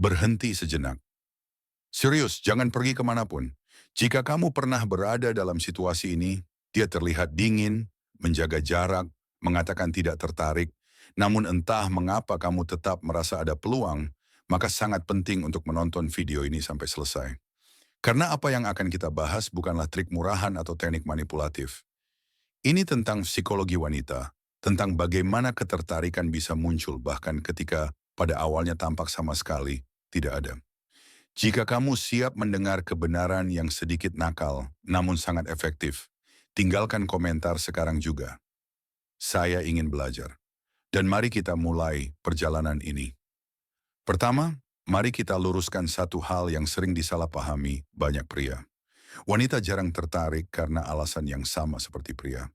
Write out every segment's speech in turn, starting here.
Berhenti sejenak. Serius, jangan pergi kemanapun. Jika kamu pernah berada dalam situasi ini, dia terlihat dingin, menjaga jarak, mengatakan tidak tertarik, namun entah mengapa kamu tetap merasa ada peluang, maka sangat penting untuk menonton video ini sampai selesai. Karena apa yang akan kita bahas bukanlah trik murahan atau teknik manipulatif. Ini tentang psikologi wanita, tentang bagaimana ketertarikan bisa muncul bahkan ketika pada awalnya tampak sama sekali tidak ada. Jika kamu siap mendengar kebenaran yang sedikit nakal, namun sangat efektif, tinggalkan komentar sekarang juga. Saya ingin belajar. Dan mari kita mulai perjalanan ini. Pertama, mari kita luruskan satu hal yang sering disalahpahami banyak pria. Wanita jarang tertarik karena alasan yang sama seperti pria.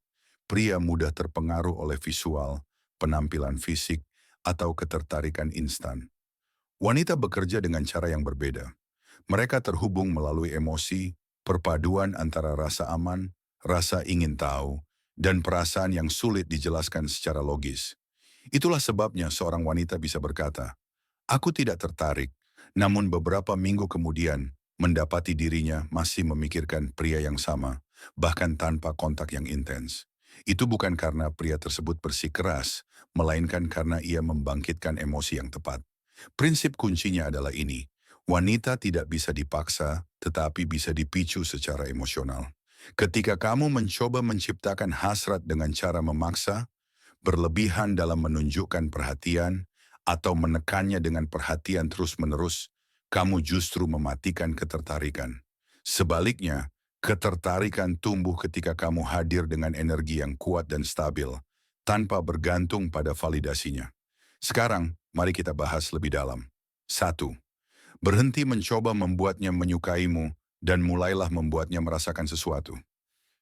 Pria mudah terpengaruh oleh visual, penampilan fisik, atau ketertarikan instan. Wanita bekerja dengan cara yang berbeda. Mereka terhubung melalui emosi, perpaduan antara rasa aman, rasa ingin tahu, dan perasaan yang sulit dijelaskan secara logis. Itulah sebabnya seorang wanita bisa berkata, "Aku tidak tertarik," namun beberapa minggu kemudian mendapati dirinya masih memikirkan pria yang sama, bahkan tanpa kontak yang intens. Itu bukan karena pria tersebut bersikeras, melainkan karena ia membangkitkan emosi yang tepat. Prinsip kuncinya adalah ini, wanita tidak bisa dipaksa, tetapi bisa dipicu secara emosional. Ketika kamu mencoba menciptakan hasrat dengan cara memaksa, berlebihan dalam menunjukkan perhatian, atau menekannya dengan perhatian terus-menerus, kamu justru mematikan ketertarikan. Sebaliknya, ketertarikan tumbuh ketika kamu hadir dengan energi yang kuat dan stabil, tanpa bergantung pada validasinya. Sekarang, mari kita bahas lebih dalam. 1. Berhenti mencoba membuatnya menyukaimu dan mulailah membuatnya merasakan sesuatu.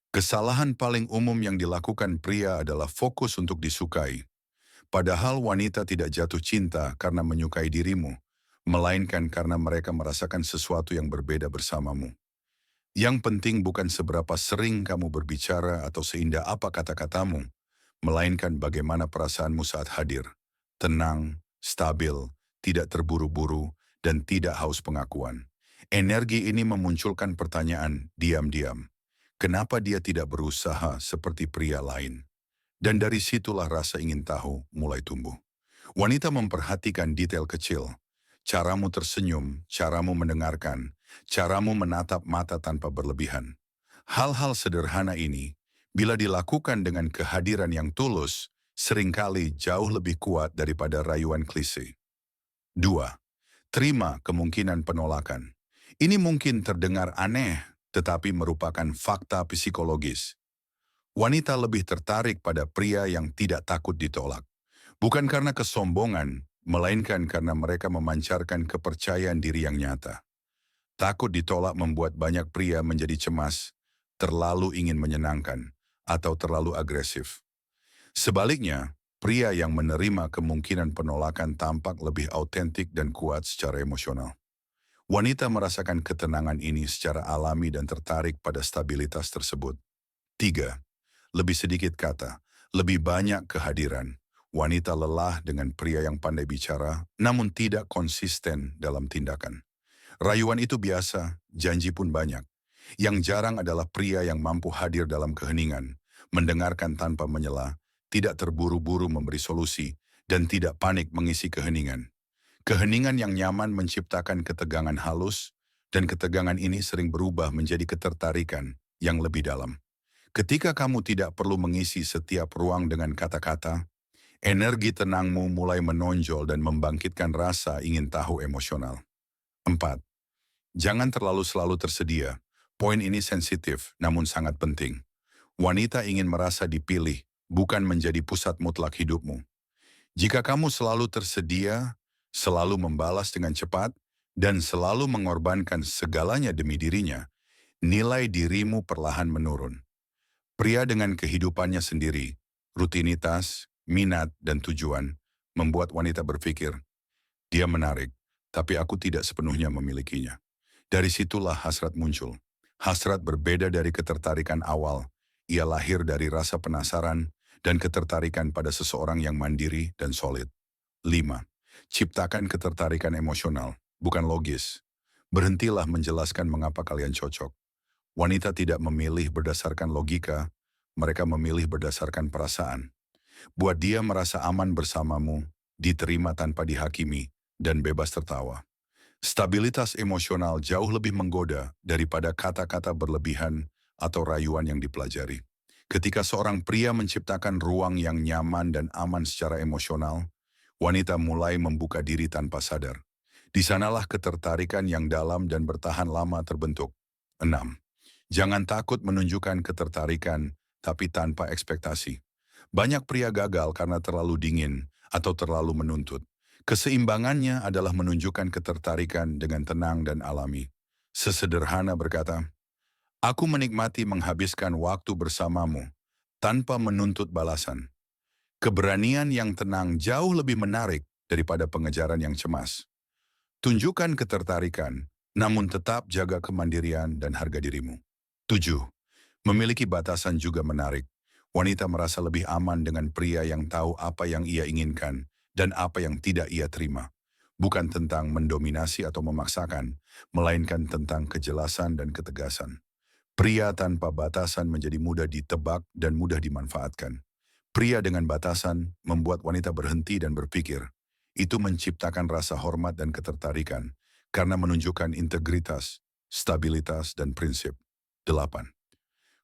Kesalahan paling umum yang dilakukan pria adalah fokus untuk disukai. Padahal wanita tidak jatuh cinta karena menyukai dirimu, melainkan karena mereka merasakan sesuatu yang berbeda bersamamu. Yang penting bukan seberapa sering kamu berbicara atau seindah apa kata-katamu, melainkan bagaimana perasaanmu saat hadir. Tenang, stabil, tidak terburu-buru, dan tidak haus pengakuan. Energi ini memunculkan pertanyaan diam-diam. Kenapa dia tidak berusaha seperti pria lain? Dan dari situlah rasa ingin tahu mulai tumbuh. Wanita memperhatikan detail kecil. Caramu tersenyum, caramu mendengarkan, caramu menatap mata tanpa berlebihan. Hal-hal sederhana ini, bila dilakukan dengan kehadiran yang tulus, seringkali jauh lebih kuat daripada rayuan klise. 2. Terima kemungkinan penolakan. Ini mungkin terdengar aneh, tetapi merupakan fakta psikologis. Wanita lebih tertarik pada pria yang tidak takut ditolak. Bukan karena kesombongan, melainkan karena mereka memancarkan kepercayaan diri yang nyata. Takut ditolak membuat banyak pria menjadi cemas, terlalu ingin menyenangkan, atau terlalu agresif. Sebaliknya, pria yang menerima kemungkinan penolakan tampak lebih autentik dan kuat secara emosional. Wanita merasakan ketenangan ini secara alami dan tertarik pada stabilitas tersebut. 3. Lebih sedikit kata, lebih banyak kehadiran. Wanita lelah dengan pria yang pandai bicara, namun tidak konsisten dalam tindakan. Rayuan itu biasa, janji pun banyak. Yang jarang adalah pria yang mampu hadir dalam keheningan, mendengarkan tanpa menyela, tidak terburu-buru memberi solusi, dan tidak panik mengisi keheningan. Keheningan yang nyaman menciptakan ketegangan halus, dan ketegangan ini sering berubah menjadi ketertarikan yang lebih dalam. Ketika kamu tidak perlu mengisi setiap ruang dengan kata-kata, energi tenangmu mulai menonjol dan membangkitkan rasa ingin tahu emosional. 4. Jangan terlalu selalu tersedia. Poin ini sensitif, namun sangat penting. Wanita ingin merasa dipilih, bukan menjadi pusat mutlak hidupmu. Jika kamu selalu tersedia, selalu membalas dengan cepat, dan selalu mengorbankan segalanya demi dirinya, nilai dirimu perlahan menurun. Pria dengan kehidupannya sendiri, rutinitas, minat, dan tujuan, membuat wanita berpikir, dia menarik, tapi aku tidak sepenuhnya memilikinya. Dari situlah hasrat muncul. Hasrat berbeda dari ketertarikan awal. Ia lahir dari rasa penasaran dan ketertarikan pada seseorang yang mandiri dan solid. 5. Ciptakan ketertarikan emosional. bukan logis. Berhentilah menjelaskan mengapa kalian cocok. Wanita tidak memilih berdasarkan logika, mereka memilih berdasarkan perasaan. Buat dia merasa aman bersamamu, diterima tanpa dihakimi, dan bebas tertawa. Stabilitas emosional jauh lebih menggoda daripada kata-kata berlebihan atau rayuan yang dipelajari. Ketika seorang pria menciptakan ruang yang nyaman dan aman secara emosional, wanita mulai membuka diri tanpa sadar. Di sanalah ketertarikan yang dalam dan bertahan lama terbentuk. 6. Jangan takut menunjukkan ketertarikan, tapi tanpa ekspektasi. Banyak pria gagal karena terlalu dingin atau terlalu menuntut. Keseimbangannya adalah menunjukkan ketertarikan dengan tenang dan alami. Sesederhana berkata, "Aku menikmati menghabiskan waktu bersamamu tanpa menuntut balasan." Keberanian yang tenang jauh lebih menarik daripada pengejaran yang cemas. Tunjukkan ketertarikan, namun tetap jaga kemandirian dan harga dirimu. 7. Memiliki batasan juga menarik. Wanita merasa lebih aman dengan pria yang tahu apa yang ia inginkan dan apa yang tidak ia terima. Bukan tentang mendominasi atau memaksakan, melainkan tentang kejelasan dan ketegasan. Pria tanpa batasan menjadi mudah ditebak dan mudah dimanfaatkan. Pria dengan batasan membuat wanita berhenti dan berpikir. Itu menciptakan rasa hormat dan ketertarikan karena menunjukkan integritas, stabilitas, dan prinsip. 8.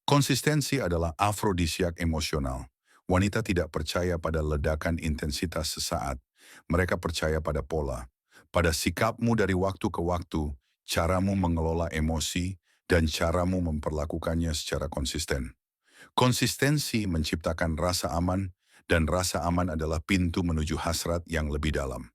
Konsistensi adalah afrodisiak emosional. Wanita tidak percaya pada ledakan intensitas sesaat. Mereka percaya pada pola, pada sikapmu dari waktu ke waktu, caramu mengelola emosi, dan caramu memperlakukannya secara konsisten. Konsistensi menciptakan rasa aman, dan rasa aman adalah pintu menuju hasrat yang lebih dalam.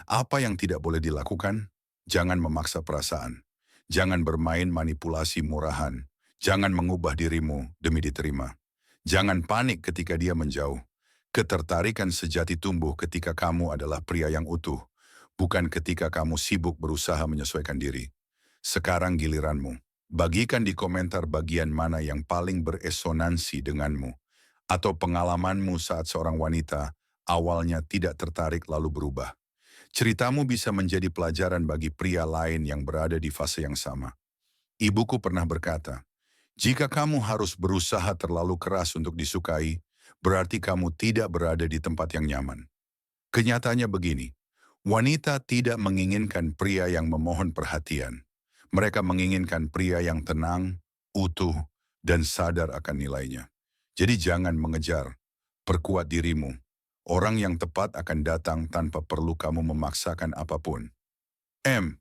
Apa yang tidak boleh dilakukan? Jangan memaksa perasaan. Jangan bermain manipulasi murahan. Jangan mengubah dirimu demi diterima. Jangan panik ketika dia menjauh. Ketertarikan sejati tumbuh ketika kamu adalah pria yang utuh, bukan ketika kamu sibuk berusaha menyesuaikan diri. Sekarang giliranmu. Bagikan di komentar bagian mana yang paling beresonansi denganmu, atau pengalamanmu saat seorang wanita awalnya tidak tertarik lalu berubah. Ceritamu bisa menjadi pelajaran bagi pria lain yang berada di fase yang sama. Ibuku pernah berkata, jika kamu harus berusaha terlalu keras untuk disukai, berarti kamu tidak berada di tempat yang nyaman. Kenyataannya begini, wanita tidak menginginkan pria yang memohon perhatian. Mereka menginginkan pria yang tenang, utuh, dan sadar akan nilainya. Jadi jangan mengejar, perkuat dirimu. Orang yang tepat akan datang tanpa perlu kamu memaksakan apapun. M.